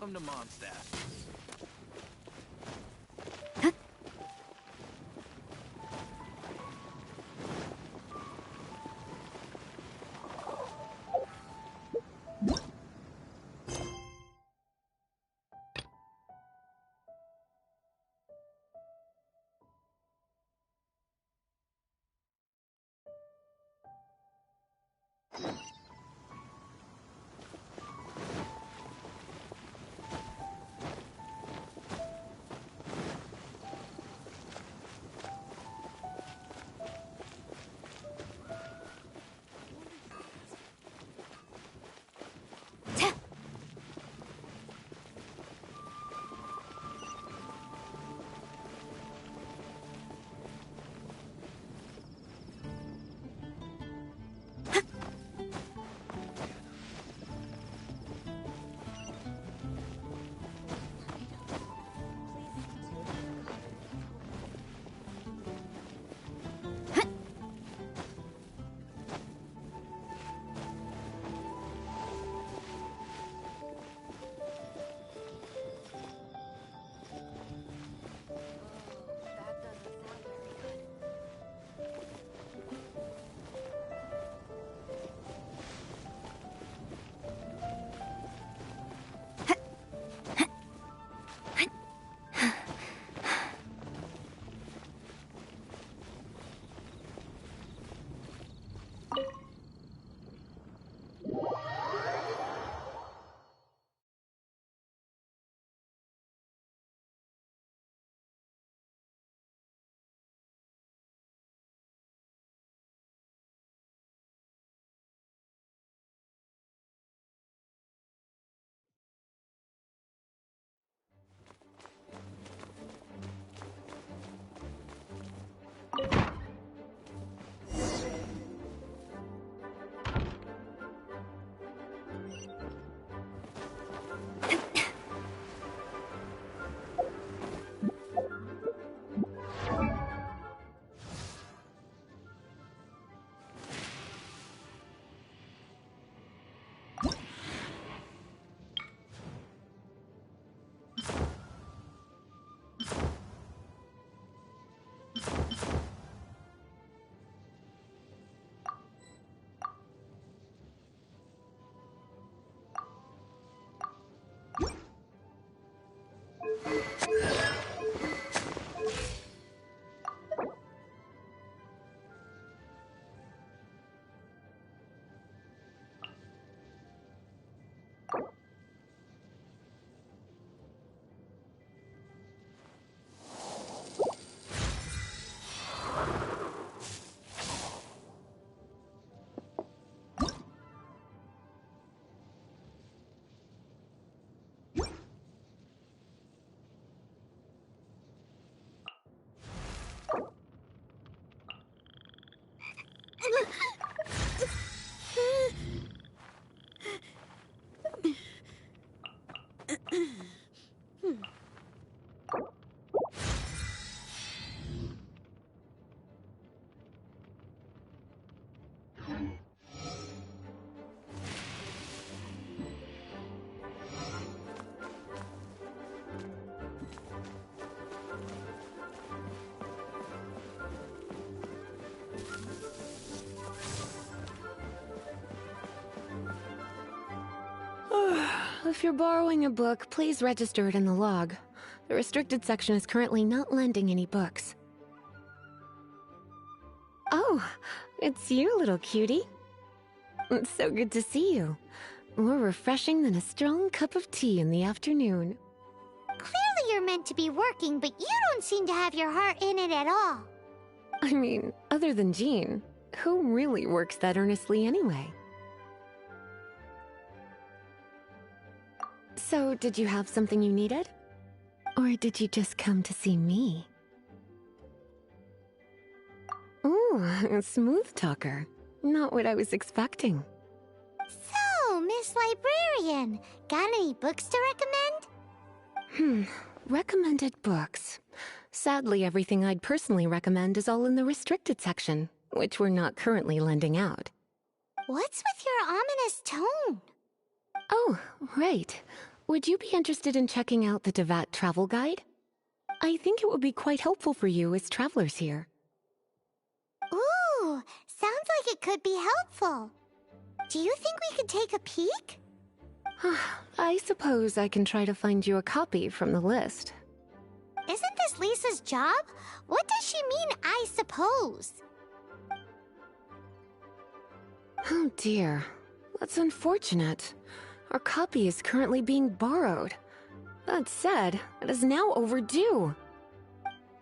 Welcome to Mondstadt. If you're borrowing a book, please register it in the log. The restricted section is currently not lending any books. Oh, it's you, little cutie. It's so good to see you. More refreshing than a strong cup of tea in the afternoon. Clearly you're meant to be working, but you don't seem to have your heart in it at all. I mean, other than Jean, who really works that earnestly anyway? So, did you have something you needed? Or did you just come to see me? Ooh, a smooth talker. Not what I was expecting. So, Miss Librarian, got any books to recommend? Recommended books. Sadly, everything I'd personally recommend is all in the restricted section, which we're not currently lending out. What's with your ominous tone? Oh, right. Would you be interested in checking out the Devat travel guide? I think it would be quite helpful for you as travelers here. Ooh, sounds like it could be helpful. Do you think we could take a peek? I suppose I can try to find you a copy from the list. Isn't this Lisa's job? What does she mean, I suppose? Oh dear, that's unfortunate. Our copy is currently being borrowed. That said, it is now overdue.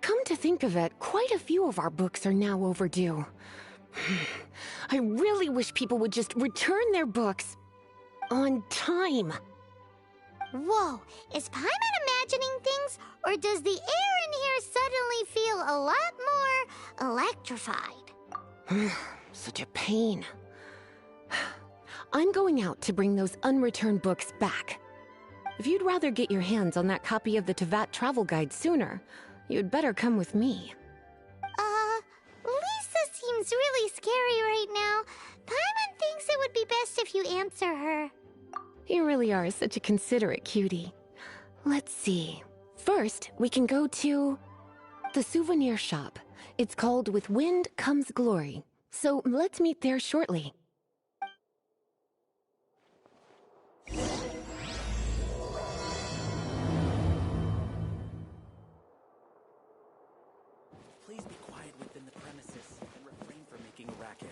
Come to think of it, quite a few of our books are now overdue. I really wish people would just return their books on time. Whoa, is Paimon imagining things, or does the air in here suddenly feel a lot more electrified? Such a pain. I'm going out to bring those unreturned books back. If you'd rather get your hands on that copy of the Tevat travel guide sooner, you'd better come with me. Lisa seems really scary right now. Paimon thinks it would be best if you answer her. You really are such a considerate cutie. Let's see. First, we can go to the souvenir shop. It's called With Wind Comes Glory. So let's meet there shortly. Please be quiet within the premises and refrain from making a racket.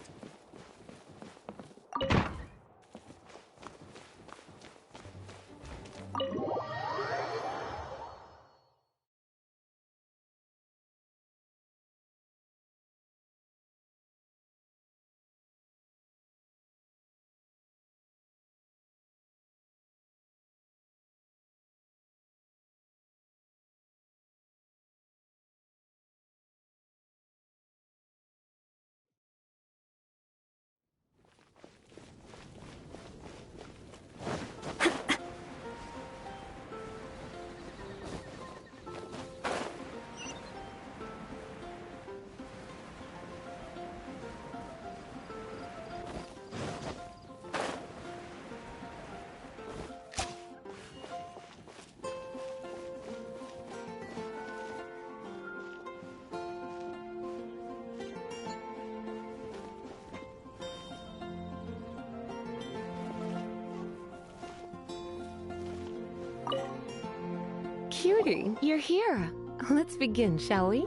Cutie, you're here. Let's begin, shall we?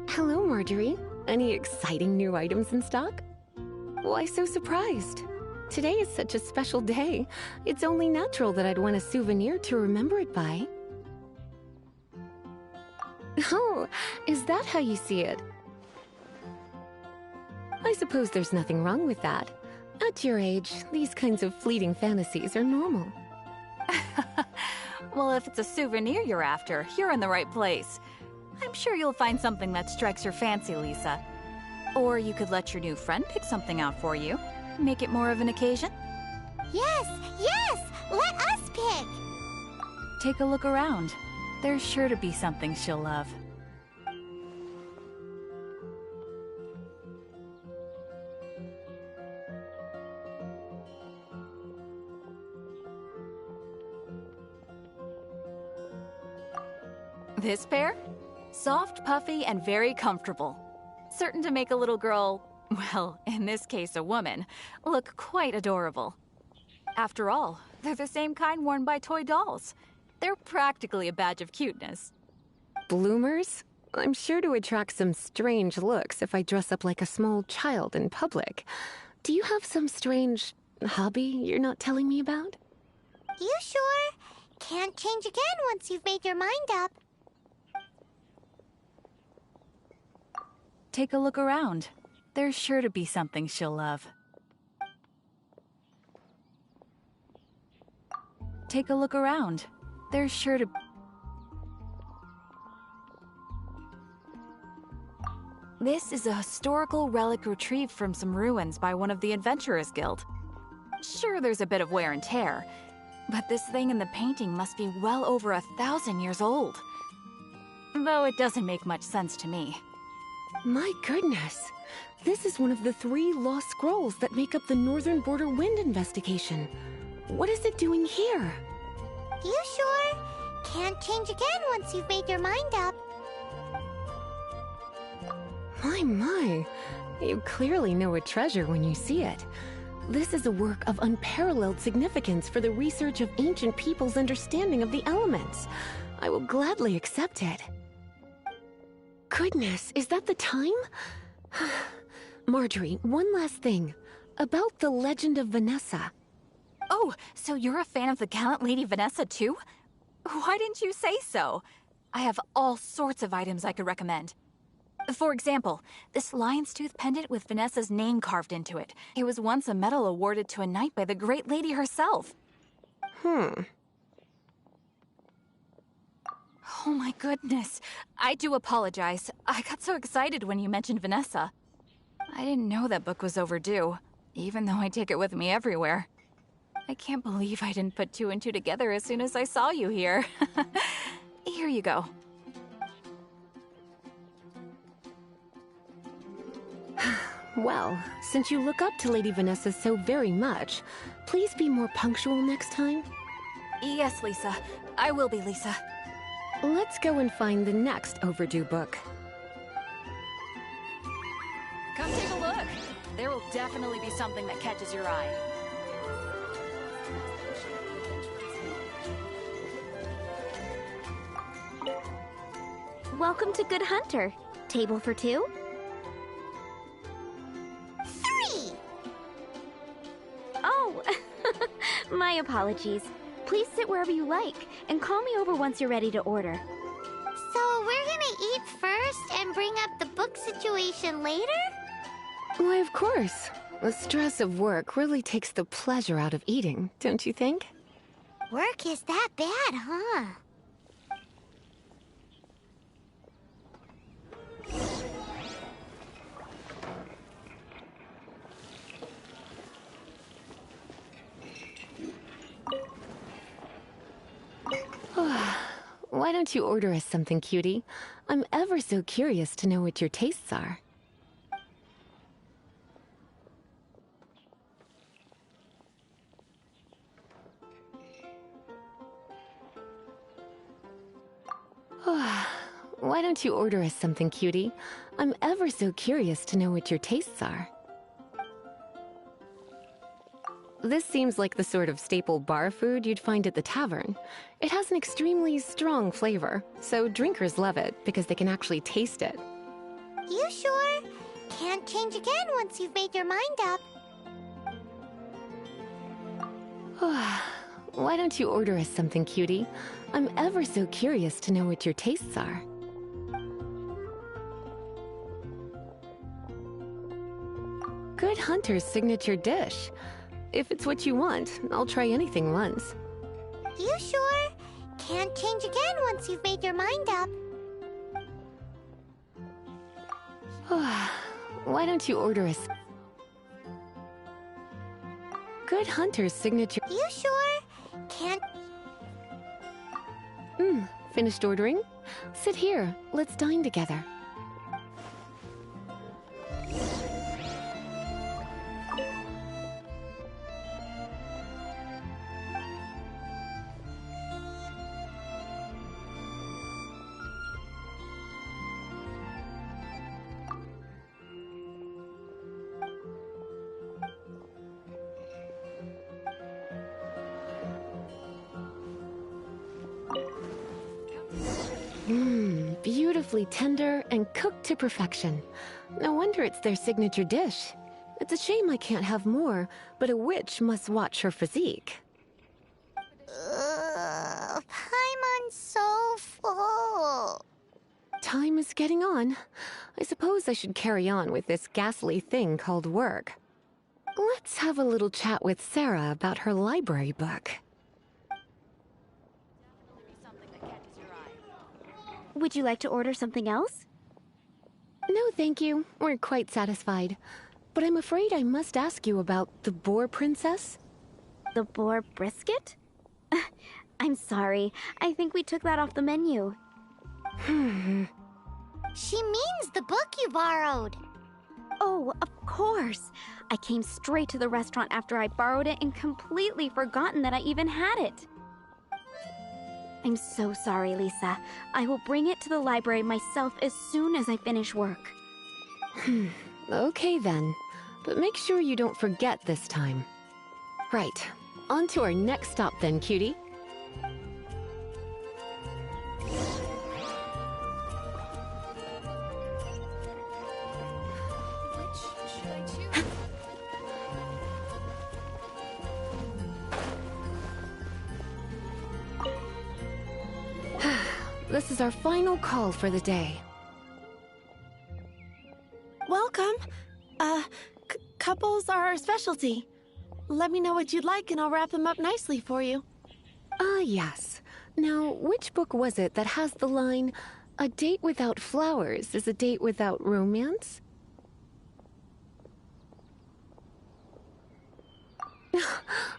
Hello, Marjorie. Any exciting new items in stock? Why so surprised? Today is such a special day. It's only natural that I'd want a souvenir to remember it by. Oh, is that how you see it? I suppose there's nothing wrong with that. At your age, these kinds of fleeting fantasies are normal. Well, if it's a souvenir you're after, you're in the right place. I'm sure you'll find something that strikes your fancy, Lisa. Or you could let your new friend pick something out for you. Make it more of an occasion. Yes, yes! Let us pick! Take a look around. There's sure to be something she'll love. This pair? Soft, puffy, and very comfortable. Certain to make a little girl, well, in this case a woman, look quite adorable. After all, they're the same kind worn by toy dolls. They're practically a badge of cuteness. Bloomers? I'm sure to attract some strange looks if I dress up like a small child in public. Do you have some strange hobby you're not telling me about? You sure? Can't change again once you've made your mind up. Take a look around. There's sure to be something she'll love. Take a look around. There's sure to... This is a historical relic retrieved from some ruins by one of the Adventurers Guild. Sure, there's a bit of wear and tear, but this thing in the painting must be well over 1,000 years old. Though it doesn't make much sense to me. My goodness, This is one of the 3 lost scrolls that make up the Northern Border Wind investigation. What is it doing here? You sure? Can't change again once you've made your mind up. My. You clearly know a treasure when you see it. This is a work of unparalleled significance for the research of ancient people's understanding of the elements. I will gladly accept it. Goodness, is that the time? Marjorie, one last thing. About the legend of Vanessa. Oh, so you're a fan of the gallant Lady Vanessa too? Why didn't you say so? I have all sorts of items I could recommend. For example, this lion's tooth pendant with Vanessa's name carved into it. It was once a medal awarded to a knight by the great lady herself. Hmm. Oh my goodness. I do apologize. I got so excited when you mentioned Vanessa. I didn't know that book was overdue, even though I take it with me everywhere. I can't believe I didn't put 2 and 2 together as soon as I saw you here. Here you go. Well, since you look up to Lady Vanessa so very much, please be more punctual next time. Yes, Lisa. I will be, Lisa. Let's go and find the next overdue book. Come take a look. There will definitely be something that catches your eye. Welcome to Good Hunter. Table for 2? 3! Oh, my apologies. Please sit wherever you like, and call me over once you're ready to order. So we're gonna eat first and bring up the book situation later? Why, of course. The stress of work really takes the pleasure out of eating, don't you think? Work is that bad, huh? Why don't you order us something, cutie? I'm ever so curious to know what your tastes are. Why don't you order us something, cutie? I'm ever so curious to know what your tastes are. This seems like the sort of staple bar food you'd find at the tavern. It has an extremely strong flavor, so drinkers love it because they can actually taste it. You sure? Can't change again once you've made your mind up. Why don't you order us something, cutie? I'm ever so curious to know what your tastes are. Good Hunter's signature dish. If it's what you want, I'll try anything once. You sure? Can't change again once you've made your mind up. Why don't you order us? Good Hunter's signature. You sure? Can't... Finished ordering? Sit here. Let's dine together. Beautifully tender and cooked to perfection. No wonder it's their signature dish. It's a shame I can't have more, but a witch must watch her physique. Paimon's so full. Time is getting on. I suppose I should carry on with this ghastly thing called work. Let's have a little chat with Sarah about her library book. Would you like to order something else? No, thank you. We're quite satisfied. But I'm afraid I must ask you about the boar princess. The boar brisket? I'm sorry. I think we took that off the menu. She means the book you borrowed. Oh, of course. I came straight to the restaurant after I borrowed it and completely forgotten that I even had it. I'm so sorry, Lisa. I will bring it to the library myself as soon as I finish work. Okay then. But make sure you don't forget this time. Right. On to our next stop then, cutie. This is our final call for the day. Welcome. Couples are our specialty. Let me know what you'd like and I'll wrap them up nicely for you. Yes. Now, which book was it that has the line, "A date without flowers is a date without romance"?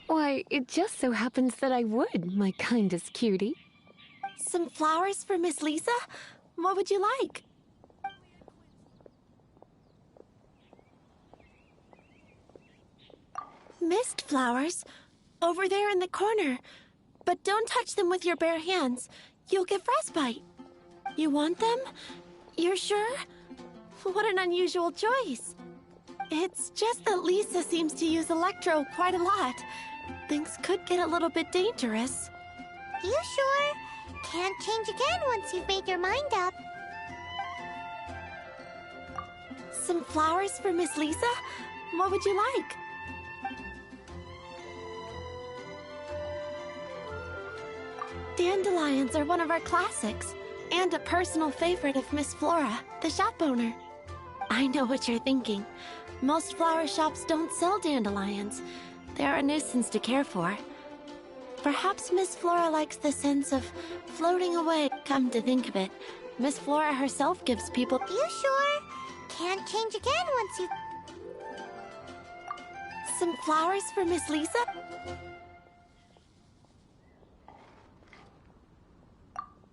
Why, it just so happens that I would, my kindest cutie. Some flowers for Miss Lisa? What would you like? Mist flowers? Over there in the corner. But don't touch them with your bare hands. You'll get frostbite. You want them? You're sure? What an unusual choice. It's just that Lisa seems to use Electro quite a lot. Things could get a little bit dangerous. You sure? Can't change again once you've made your mind up. Some flowers for Miss Lisa? What would you like? Dandelions are one of our classics, and a personal favorite of Miss Flora, the shop owner. I know what you're thinking. Most flower shops don't sell dandelions. They're a nuisance to care for. Perhaps Miss Flora likes the sense of floating away. Come to think of it, Miss Flora herself gives people... You sure? Can't change again once you... Some flowers for Miss Lisa?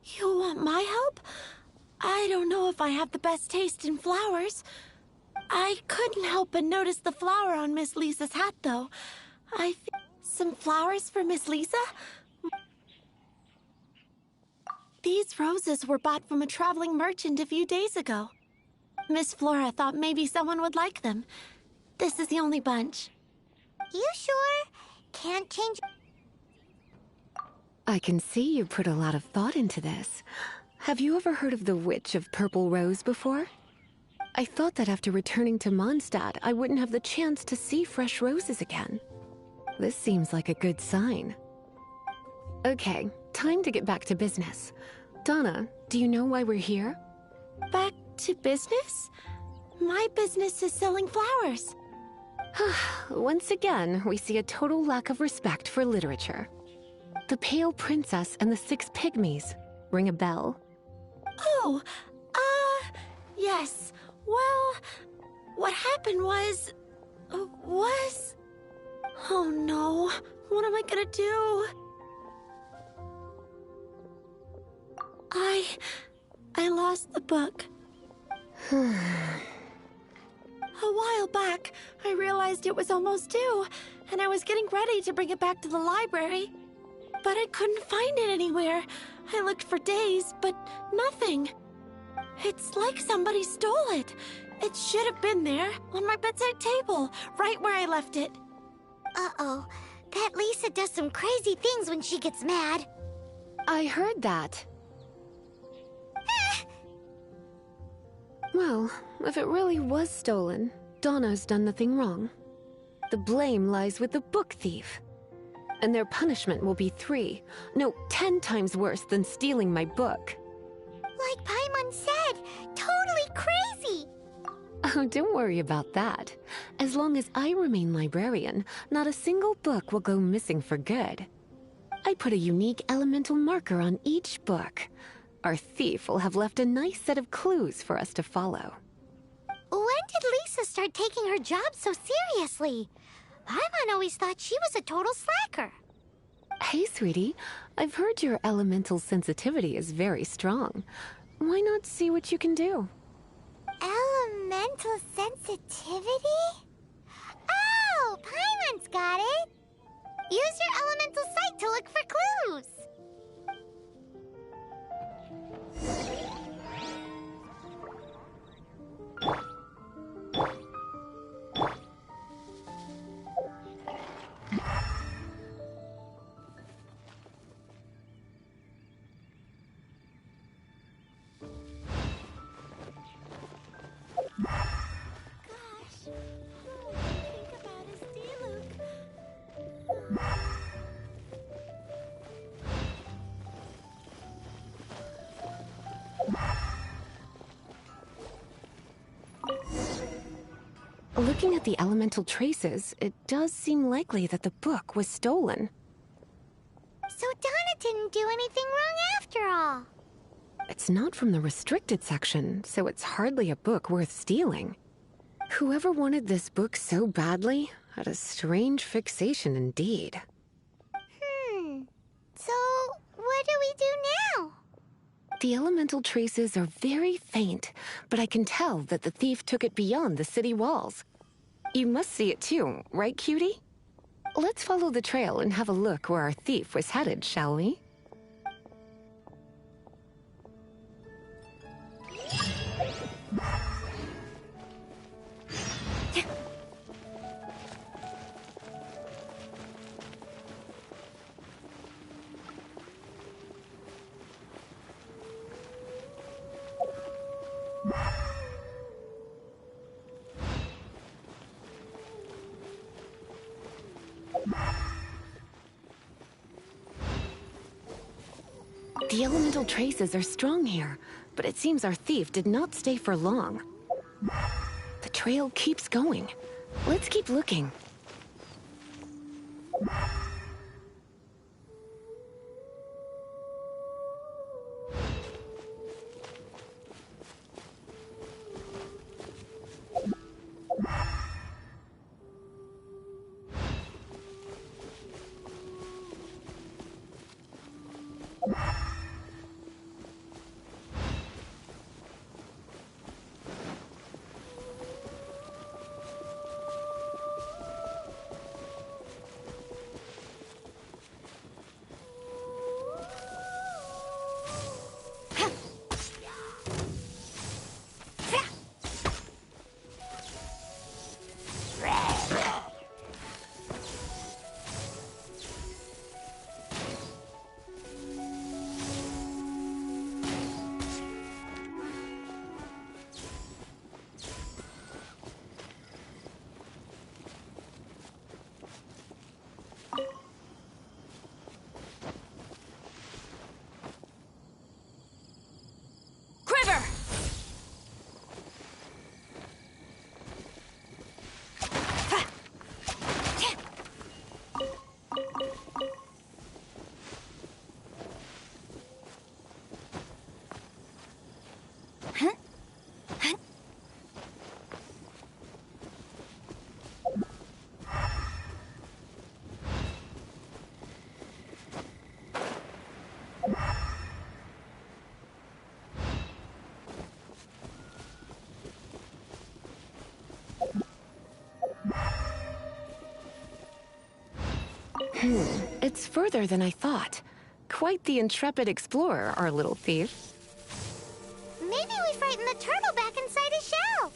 You want my help? I don't know if I have the best taste in flowers. I couldn't help but notice the flower on Miss Lisa's hat, though. Some flowers for Miss Lisa? These roses were bought from a traveling merchant a few days ago. Miss Flora thought maybe someone would like them. This is the only bunch. You sure? Can't change... I can see you put a lot of thought into this. Have you ever heard of the Witch of Purple Rose before? I thought that after returning to Mondstadt, I wouldn't have the chance to see fresh roses again. This seems like a good sign. Okay, time to get back to business. Donna, do you know why we're here? Back to business? My business is selling flowers. Once again, we see a total lack of respect for literature. The Pale Princess and the Six Pygmies. Ring a bell? Oh, yes. Well, what happened was... Oh no, what am I gonna do? I lost the book. A while back, I realized it was almost due, and I was getting ready to bring it back to the library. But I couldn't find it anywhere. I looked for days, but nothing. It's like somebody stole it. It should have been there, on my bedside table, right where I left it. Uh-oh. That Lisa does some crazy things when she gets mad. I heard that. Well, if it really was stolen, Donna's done nothing wrong. The blame lies with the book thief. And their punishment will be 10 times worse than stealing my book. Like Paimon said, totally crazy! Oh, don't worry about that. As long as I remain librarian, not a single book will go missing for good. I put a unique elemental marker on each book. Our thief will have left a nice set of clues for us to follow. When did Lisa start taking her job so seriously? Paimon always thought she was a total slacker. Hey, sweetie. I've heard your elemental sensitivity is very strong. Why not see what you can do? Elemental sensitivity? Oh, Paimon's got it! Use your elemental sight to look for clues! Looking at the elemental traces, it does seem likely that the book was stolen. So Donna didn't do anything wrong after all. It's not from the restricted section, so it's hardly a book worth stealing. Whoever wanted this book so badly had a strange fixation indeed. So what do we do now? The elemental traces are very faint, but I can tell that the thief took it beyond the city walls. You must see it too, right, cutie? Let's follow the trail and have a look where our thief was headed, shall we? The elemental traces are strong here, but it seems our thief did not stay for long. The trail keeps going. Let's keep looking. It's further than I thought. Quite the intrepid explorer, our little thief. Maybe we frightened the turtle back inside his shell.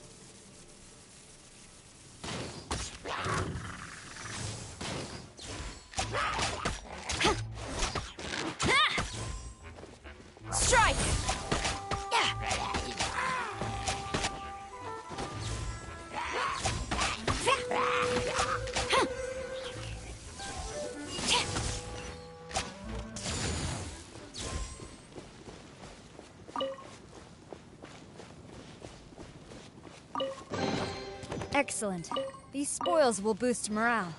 Strike! Excellent. These spoils will boost morale.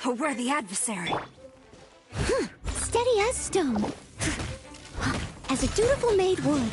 A worthy adversary. Steady as stone. As a dutiful maid would.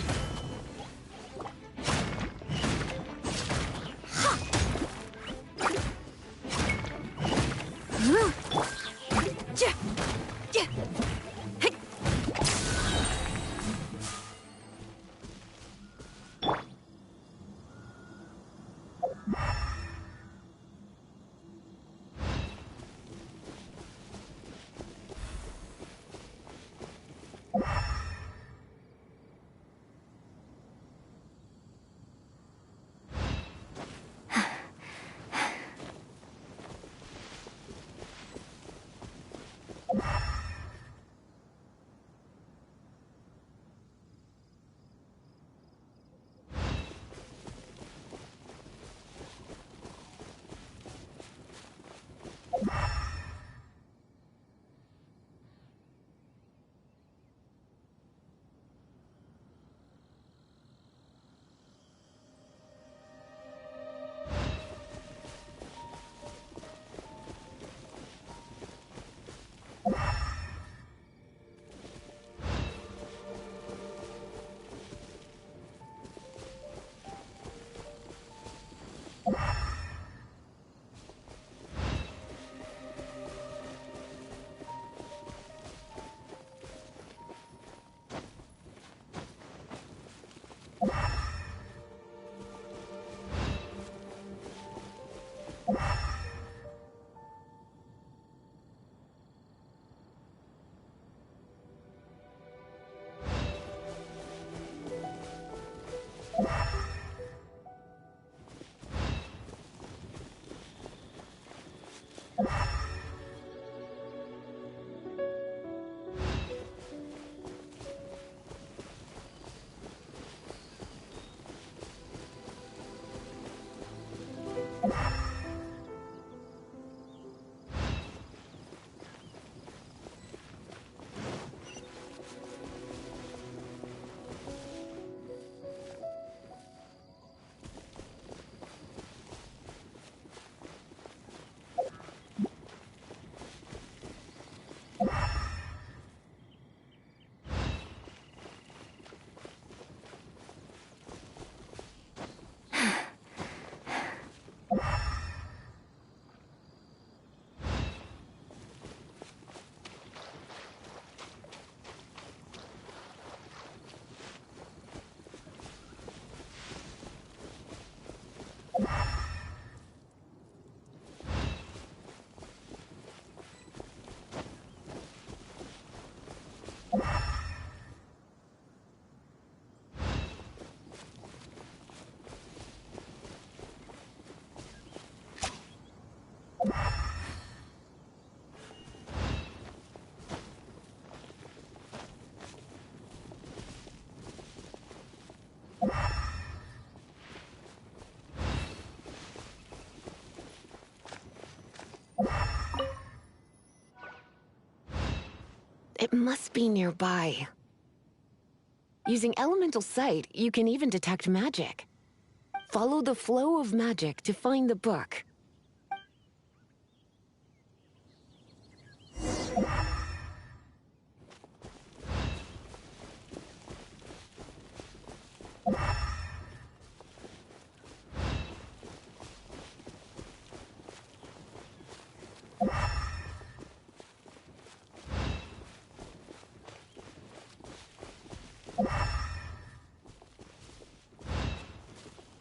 It must be nearby. Using elemental sight, you can even detect magic. Follow the flow of magic to find the book.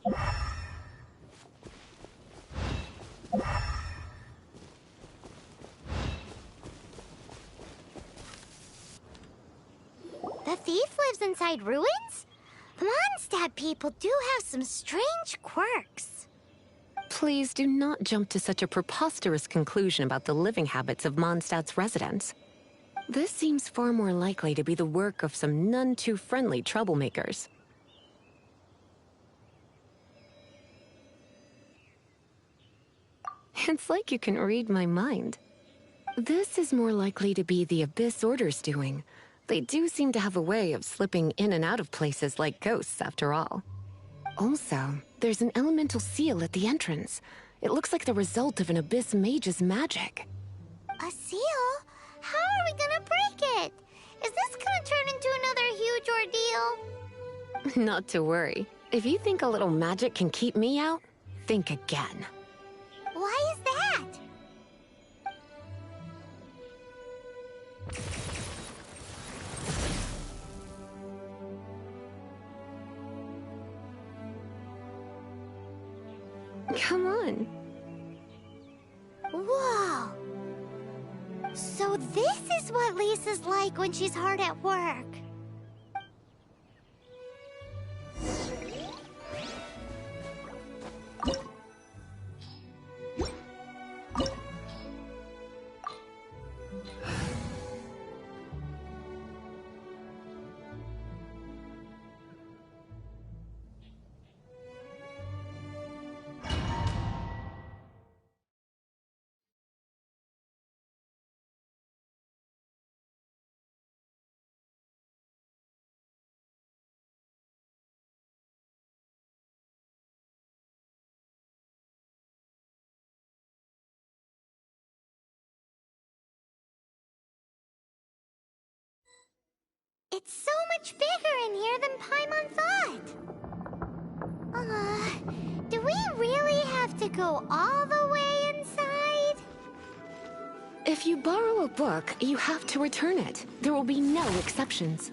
The thief lives inside ruins? The Mondstadt people do have some strange quirks. Please do not jump to such a preposterous conclusion about the living habits of Mondstadt's residents. This seems far more likely to be the work of some none-too-friendly troublemakers. It's like you can read my mind. This is more likely to be the Abyss Order's doing. They do seem to have a way of slipping in and out of places like ghosts, after all. Also, there's an elemental seal at the entrance. It looks like the result of an Abyss mage's magic. A seal? How are we gonna break it? Is this gonna turn into another huge ordeal? Not to worry. If you think a little magic can keep me out, think again. Why is that? Come on. Whoa! So this is what Lisa's like when she's hard at work. It's so much bigger in here than Paimon thought. Do we really have to go all the way inside? If you borrow a book, you have to return it. There will be no exceptions.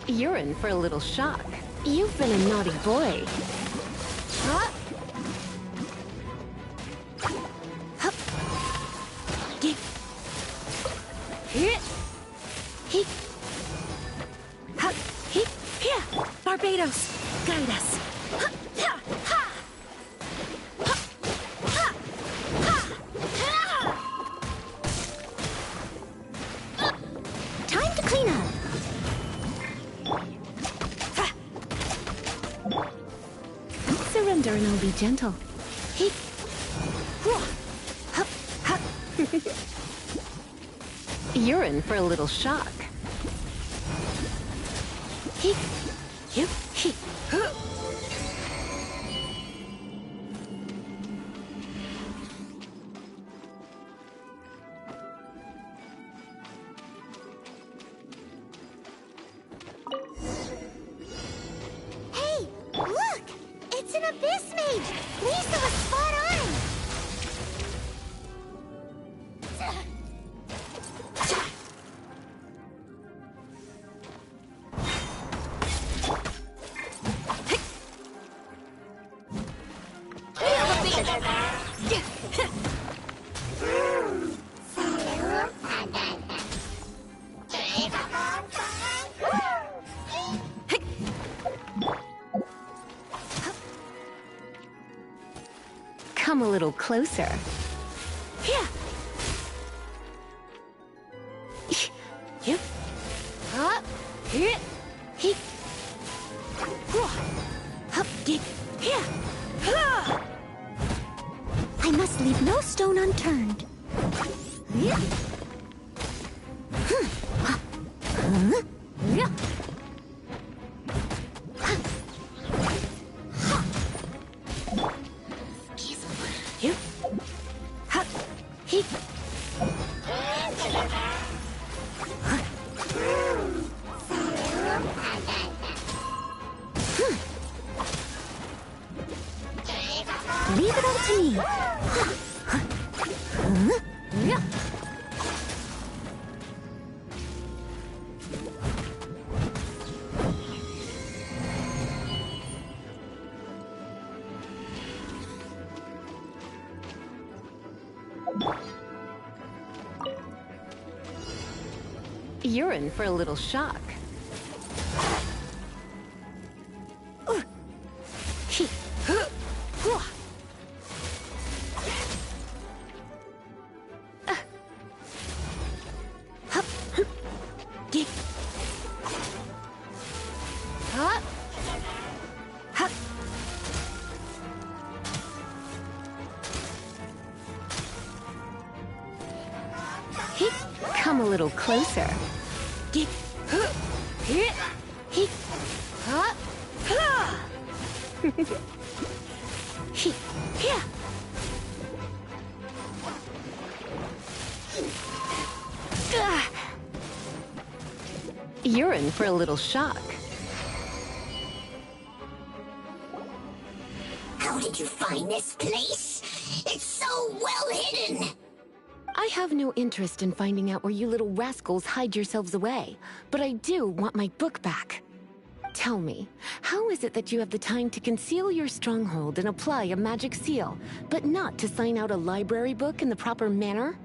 You're in for a little shock. You've been a naughty boy. Huh? Hup. Get. Hit. He. Hup. He. Here. Barbados. Guide us. Hup. Ha. Ha. Hup. Ha. Ha. Ha. Time to clean up. Surrender and I'll be gentle. He. Hup. Hup. You're in for a little shock. He. You. He. Hey, look! It's an abyss mage! Lisa was spot on! Come a little closer. Here. You. Up. Here. He. Up. Get. Here. I must leave no stone unturned. Yeah. He... Leave it all to me. You're in for a little shock. Come a little closer. You're in for a little shock. How did you find this place? It's so well hidden. I have no interest in finding out where you little rascals hide yourselves away, but I do want my book back. Tell me, how is it that you have the time to conceal your stronghold and apply a magic seal, but not to sign out a library book in the proper manner?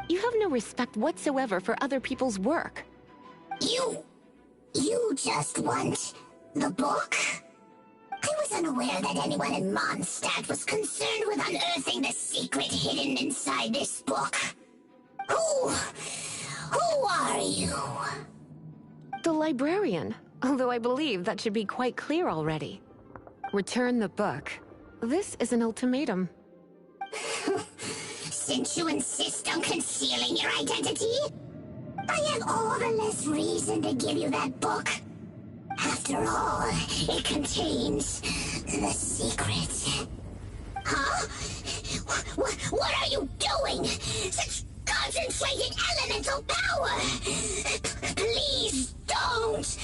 You have no respect whatsoever for other people's work. You just want the book? I was unaware that anyone in Mondstadt was concerned with unearthing the secret hidden inside this book. Who are you? The librarian, although I believe that should be quite clear already. Return the book. This is an ultimatum. Since you insist on concealing your identity, I have all the less reason to give you that book. After all, it contains the secret. Huh? What are you doing? Such concentrated elemental power! Please don't!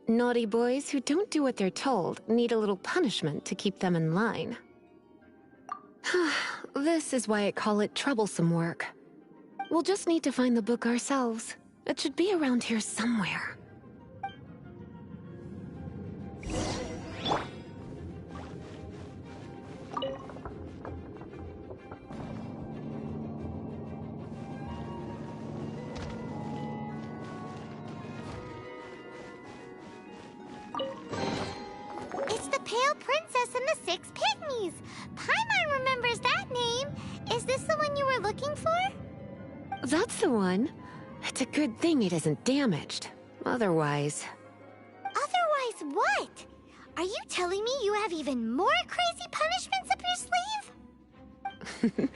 Naughty boys who don't do what they're told need a little punishment to keep them in line. This is why I call it troublesome work. We'll just need to find the book ourselves. It should be around here somewhere. It's the Pale Princess and the Six Pygmies! Paimon remembers that name! Is this the one you were looking for? That's the one. It's a good thing it isn't damaged. Otherwise... Otherwise what? Are you telling me you have even more crazy punishments up your sleeve?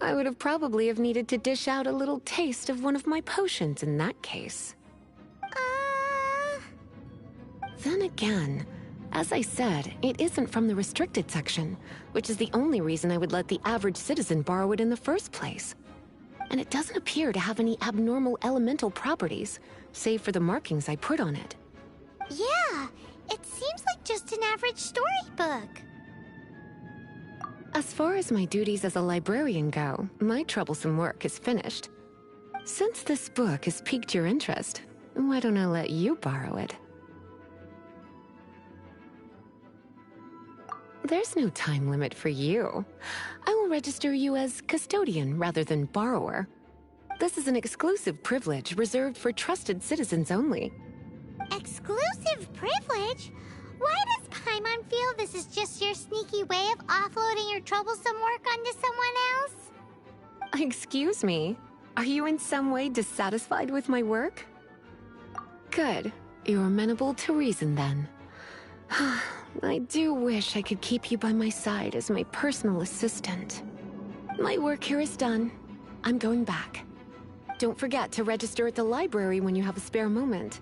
I would have probably have needed to dish out a little taste of one of my potions in that case. Then again, as I said, it isn't from the restricted section, which is the only reason I would let the average citizen borrow it in the first place. And it doesn't appear to have any abnormal elemental properties, save for the markings I put on it. Yeah, it seems like just an average storybook. As far as my duties as a librarian go, my troublesome work is finished. Since this book has piqued your interest, why don't I let you borrow it? There's no time limit for you. I will register you as custodian rather than borrower. This is an exclusive privilege reserved for trusted citizens only. Exclusive privilege? Why does Paimon feel this is just your sneaky way of offloading your troublesome work onto someone else? Excuse me, are you in some way dissatisfied with my work? Good, you're amenable to reason then. I do wish I could keep you by my side as my personal assistant. My work here is done. I'm going back. Don't forget to register at the library when you have a spare moment.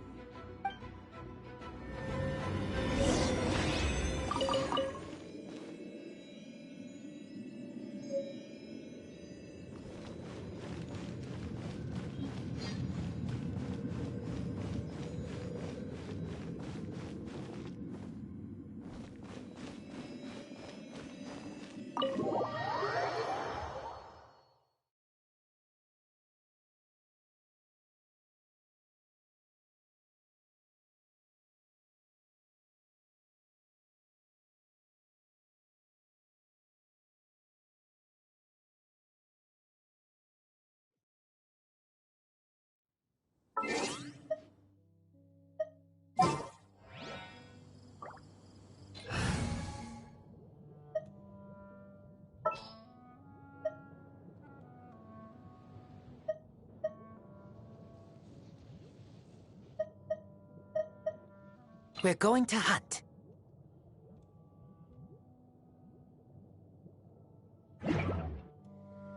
We're going to hunt.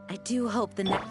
I do hope the next...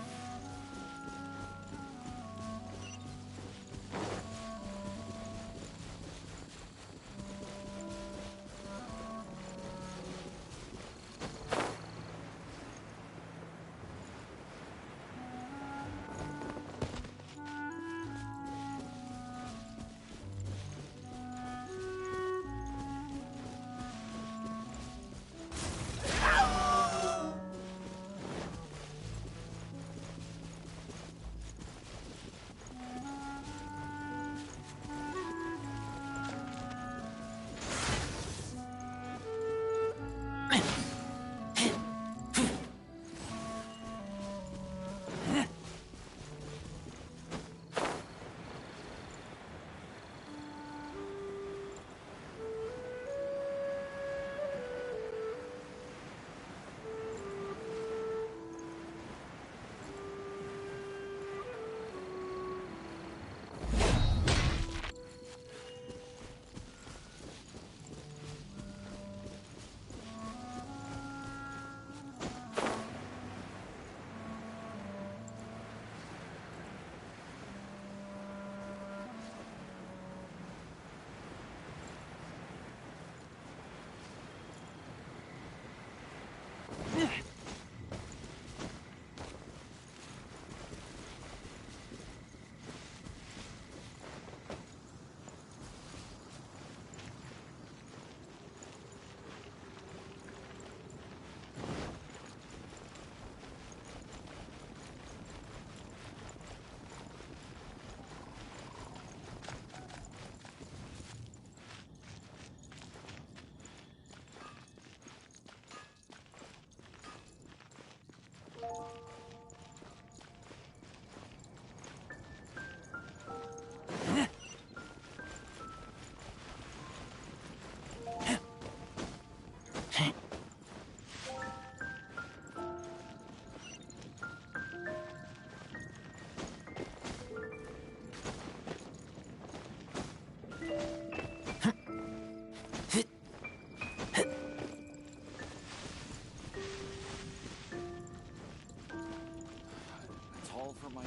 That's all for my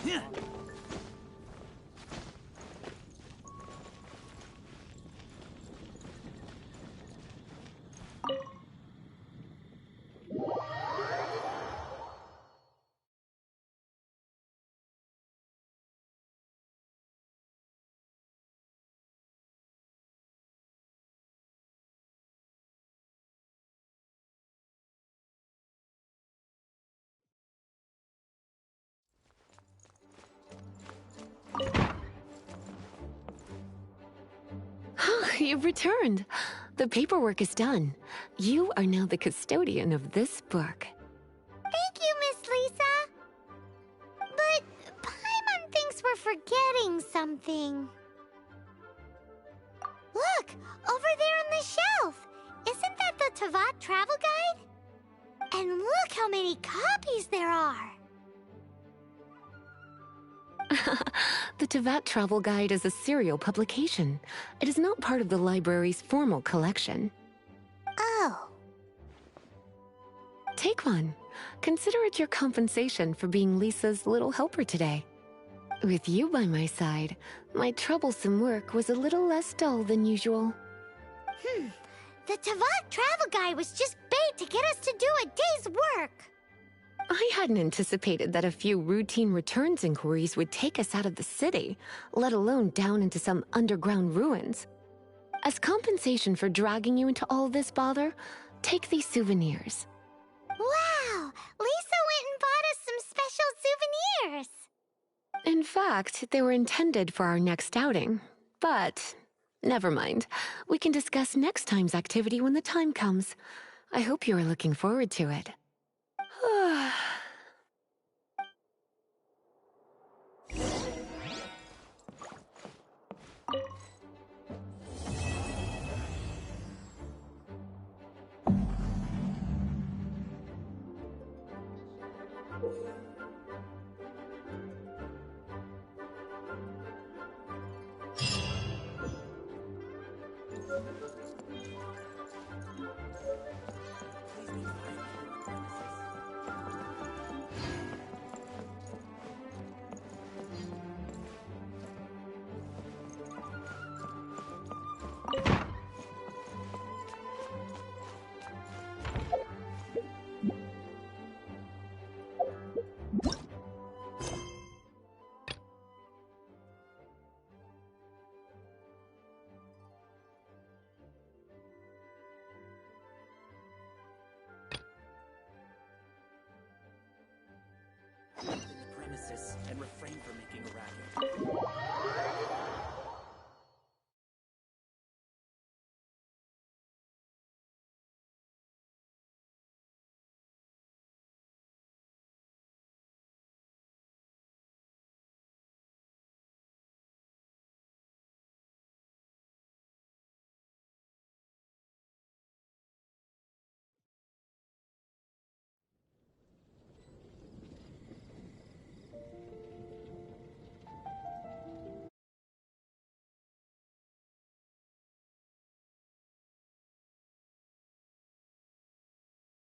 You've returned. The paperwork is done. You are now the custodian of this book. Thank you, Miss Lisa. But Paimon thinks we're forgetting something. Look, over there on the shelf. Isn't that the Tavat travel guide? And look how many copies there are. The Tavat Travel Guide is a serial publication. It is not part of the library's formal collection. Oh. Take one. Consider it your compensation for being Lisa's little helper today. With you by my side, my troublesome work was a little less dull than usual. The Tavok travel guide was just bait to get us to do a day's work. I hadn't anticipated that a few routine returns inquiries would take us out of the city, let alone down into some underground ruins. As compensation for dragging you into all this bother, take these souvenirs. Wow! Lisa went and bought us some special souvenirs. In fact, they were intended for our next outing, but never mind. We can discuss next time's activity when the time comes. I hope you are looking forward to it.